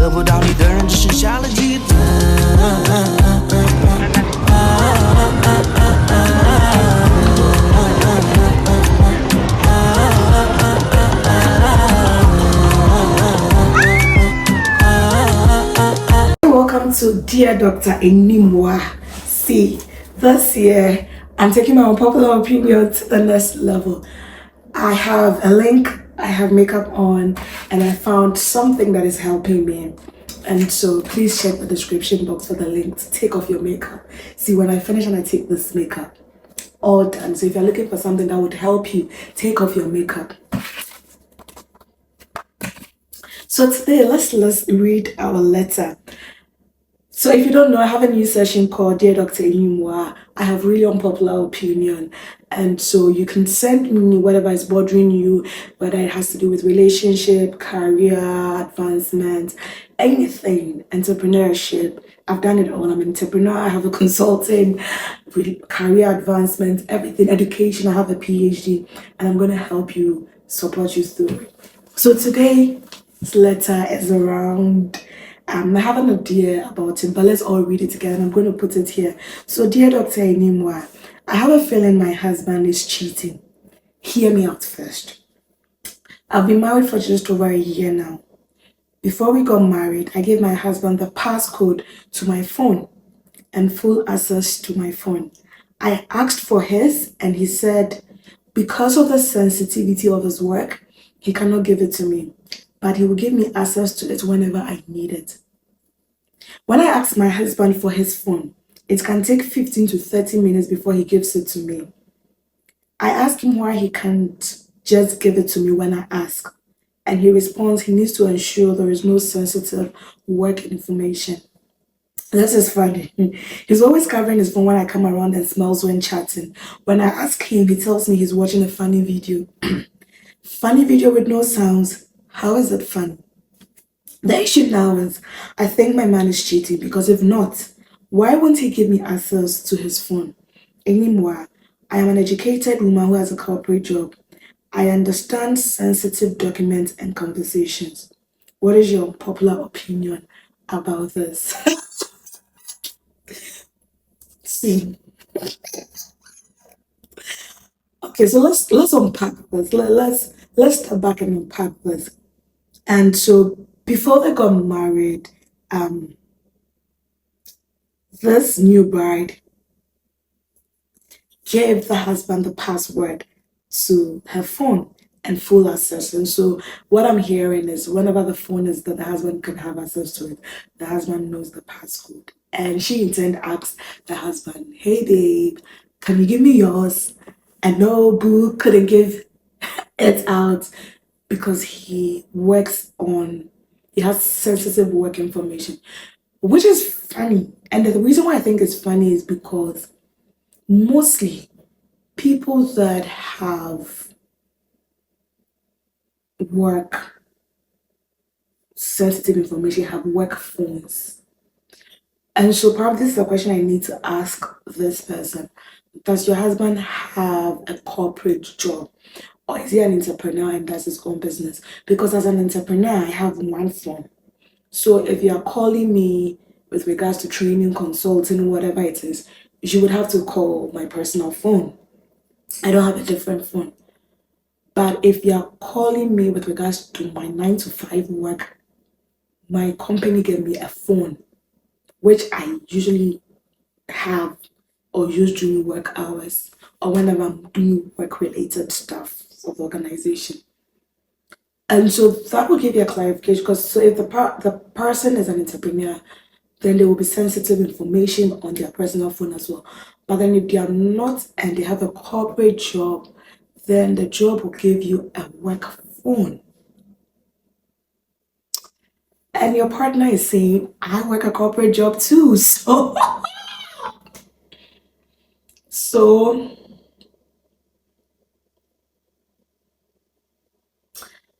得不到你的人只剩下了记得。Welcome to Dear Dr.Animwaa. See, this year I'm taking my unpopular opinion to the next level. I have a link, I have makeup on, and I found something that is helping me. And so please check the description box for the link to take off your makeup. See, when I finish and I take this makeup, all done. So if you're looking for something that would help you take off your makeup. So today, let's read our letter. So if you don't know, I have a new session called Dear Dr.Animwaa. I have really unpopular opinion. And so you can send me whatever is bothering you, whether it has to do with relationship, career, advancement, anything, entrepreneurship. I've done it all. I'm an entrepreneur. I have a consulting, career advancement, everything, education. I have a PhD, and I'm going to help you, support you through it. So today's letter is around... I have an idea about it, but let's all read it together. I'm going to put it here. So, Dear Dr.Animwaa, I have a feeling my husband is cheating. Hear me out first. I've been married for just over a year now. Before we got married, I gave my husband the passcode to my phone and full access to my phone. I asked for his, and he said, because of the sensitivity of his work, he cannot give it to me, but he will give me access to it whenever I need it. When I ask my husband for his phone, it can take 15 to 30 minutes before he gives it to me. I ask him why he can't just give it to me when I ask, and he responds he needs to ensure there is no sensitive work information. This is funny. He's always covering his phone when I come around and smiles when chatting. When I ask him, he tells me he's watching a funny video. Funny video with no sounds. How is it funny? The issue now is, I think my man is cheating, because if not, why won't he give me access to his phone? Anymore, I am an educated woman who has a corporate job. I understand sensitive documents and conversations. What is your popular opinion about this? See. Okay, so let's unpack this. Let's step back and unpack this. And so before they got married, this new bride gave the husband the password to her phone and full access. And so what I'm hearing is whenever the phone is that the husband can have access to it, the husband knows the passcode. And she in turn asks the husband, hey babe, can you give me yours? And no, boo couldn't give it out because he has sensitive work information, which is funny. And the reason why I think it's funny is because mostly people that have work sensitive information have work phones. And so probably this is a question I need to ask this person. Does your husband have a corporate job? Or is he an entrepreneur and does his own business? Because as an entrepreneur, I have one phone. So if you are calling me with regards to training, consulting, whatever it is, you would have to call my personal phone. I don't have a different phone. But if you are calling me with regards to my 9 to 5 work, my company gave me a phone, which I usually have or use during work hours or whenever I'm doing work-related stuff of the organization. And so that will give you a clarification, because so if the person is an entrepreneur, then there will be sensitive information on their personal phone as well. But then if they are not and they have a corporate job, then the job will give you a work phone. And your partner is saying, I work a corporate job too, so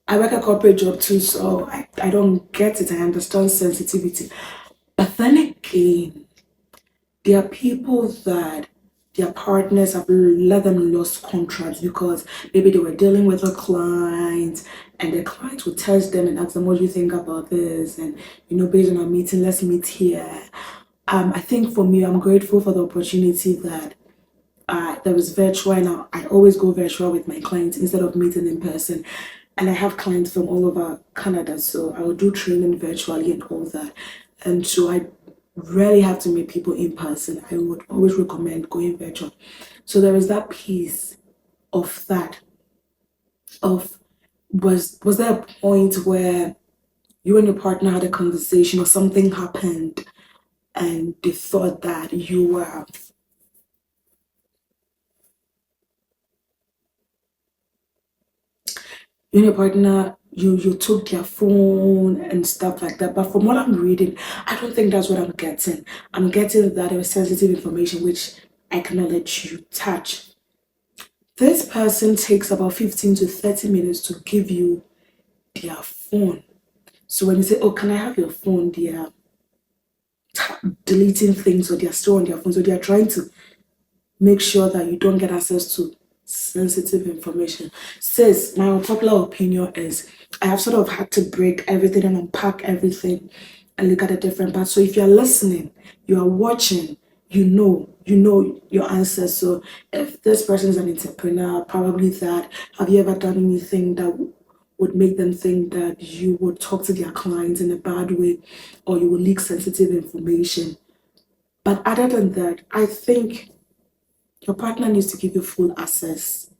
I work a corporate job too, so I don't get it. I understand sensitivity. But then again, there are people that their partners have let them lost contracts because maybe they were dealing with a client and the client would test them and ask them, what do you think about this? And, based on our meeting, let's meet here. I think for me, I'm grateful for the opportunity that there was virtual, and I always go virtual with my clients instead of meeting in person. And I have clients from all over Canada, so I will do training virtually and all that. And so I rarely have to meet people in person. I would always recommend going virtual. So there is that piece of that. Of was there a point where you and your partner had a conversation or something happened and they thought that you and your partner, you took their phone and stuff like that. But from what I'm reading, I don't think that's what I'm getting. I'm getting that there was sensitive information which I cannot let you touch. This person takes about 15 to 30 minutes to give you their phone. So when you say, oh, can I have your phone? They are deleting things, or they're still on their phone. So they're trying to make sure that you don't get access to sensitive information. Sis, my unpopular opinion is I have sort of had to break everything and unpack everything and look at the different parts. So if you're listening, you are watching, you know your answers. So if this person is an entrepreneur, probably that. Have you ever done anything that would make them think that you would talk to their clients in a bad way or you will leak sensitive information? But other than that, I think your partner needs to give you full access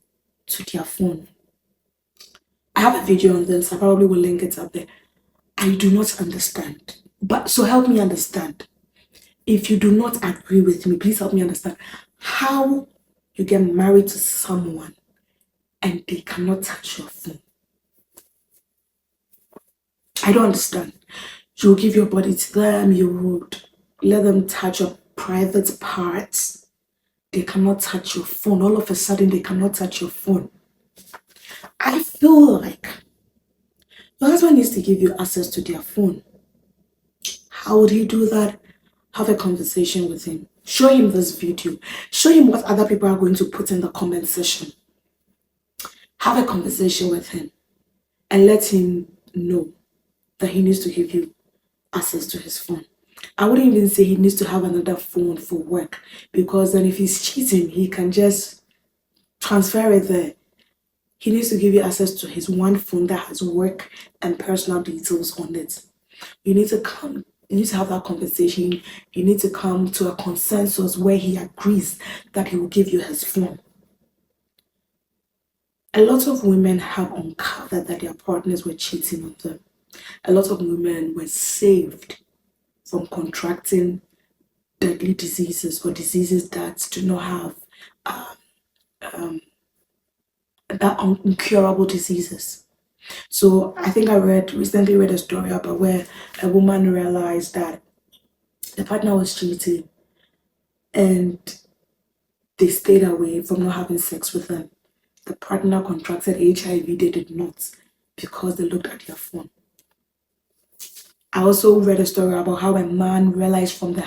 to their phone. I have a video on this, I probably will link it up there. I do not understand. But so help me understand. If you do not agree with me, please help me understand how you get married to someone and they cannot touch your phone. I don't understand. You will give your body to them, you would let them touch your private parts. They cannot touch your phone. All of a sudden, they cannot touch your phone. I feel like your husband needs to give you access to their phone. How would he do that? Have a conversation with him. Show him this video. Show him what other people are going to put in the comment section. Have a conversation with him and let him know that he needs to give you access to his phone. I wouldn't even say he needs to have another phone for work, because then if he's cheating, he can just transfer it there. He needs to give you access to his one phone that has work and personal details on it. You need to have that conversation. You need to come to a consensus where he agrees that he will give you his phone. A lot of women have uncovered that their partners were cheating on them. A lot of women were saved from contracting deadly diseases or diseases that do not have that incurable diseases. So I think I recently read a story about where a woman realized that the partner was cheating and they stayed away from not having sex with them. The partner contracted HIV, they did not, because they looked at their phone. I also read a story about how a man realized from the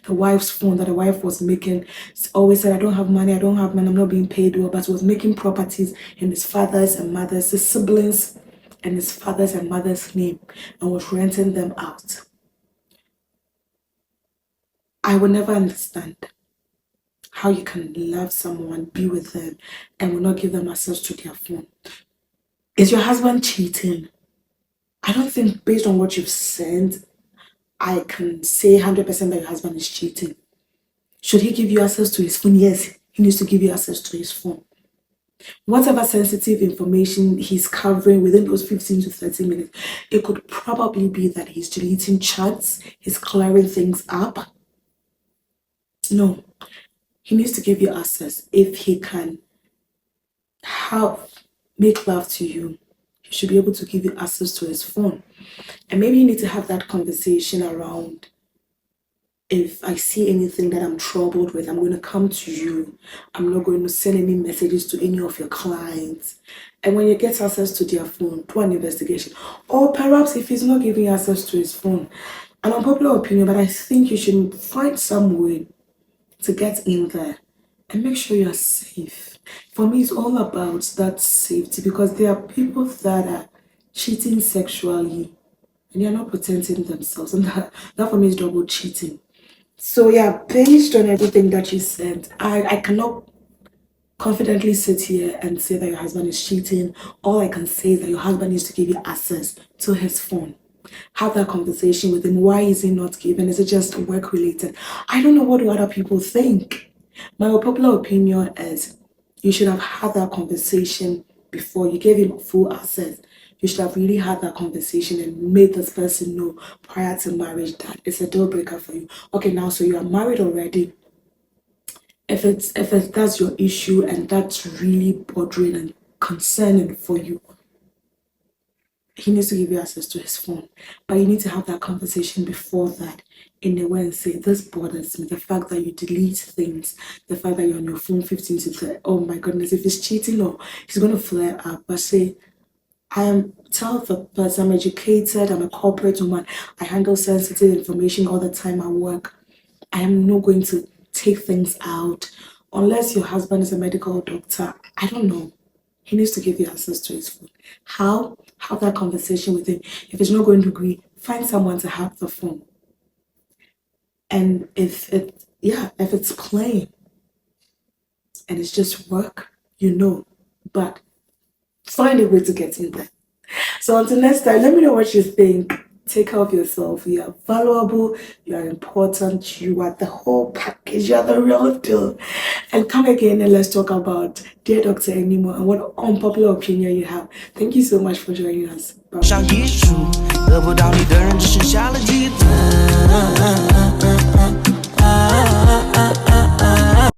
wife's phone, that the wife was making, always said, I don't have money, I'm not being paid well, but was making properties in his father's and mother's, his siblings and his father's and mother's name, and was renting them out. I will never understand how you can love someone, be with them, and will not give them access to their phone. Is your husband cheating? I don't think, based on what you've said, I can say 100% that your husband is cheating. Should he give you access to his phone? Yes, he needs to give you access to his phone. Whatever sensitive information he's covering within those 15 to 30 minutes, it could probably be that he's deleting chats, he's clearing things up. No, he needs to give you access. If he can make love to you, he should be able to give you access to his phone. And maybe you need to have that conversation around, if I see anything that I'm troubled with, I'm going to come to you. I'm not going to send any messages to any of your clients. And when you get access to their phone, do an investigation. Or perhaps if he's not giving you access to his phone, an unpopular opinion, but I think you should find some way to get in there and make sure you're safe. For me, it's all about that safety because there are people that are cheating sexually and they're not protecting themselves, and that for me is double cheating. So yeah, based on everything that you said, I cannot confidently sit here and say that your husband is cheating. All I can say is that your husband needs to give you access to his phone. Have that conversation with him. Why is he not giving? Is it just work related? I don't know, what do other people think. My popular opinion is you should have had that conversation before you gave him full access. You should have really had that conversation and made this person know prior to marriage that it's a deal breaker for you. Okay, now so you are married already. If that's your issue and that's really bothering and concerning for you, he needs to give you access to his phone. But you need to have that conversation before that in a way and say, this bothers me. The fact that you delete things, the fact that you're on your phone 15 to 30, oh my goodness, if he's cheating or he's going to flare up. But say, tell the person I'm educated, I'm a corporate woman, I handle sensitive information all the time at work. I am not going to take things out unless your husband is a medical doctor. I don't know. He needs to give you access to his phone. How? Have that conversation with him. If he's not going to agree, find someone to have the phone. And if it's playing and it's just work, but find a way to get in there. So until next time, let me know what you think. Take care of yourself. You are valuable, you are important, you are the whole package, you are the real deal. And come again and let's talk about Dear Dr.Animwaa and what unpopular opinion you have. Thank you so much for joining us. Bye. 上艺术，得不到你的人只剩下了嫉妒。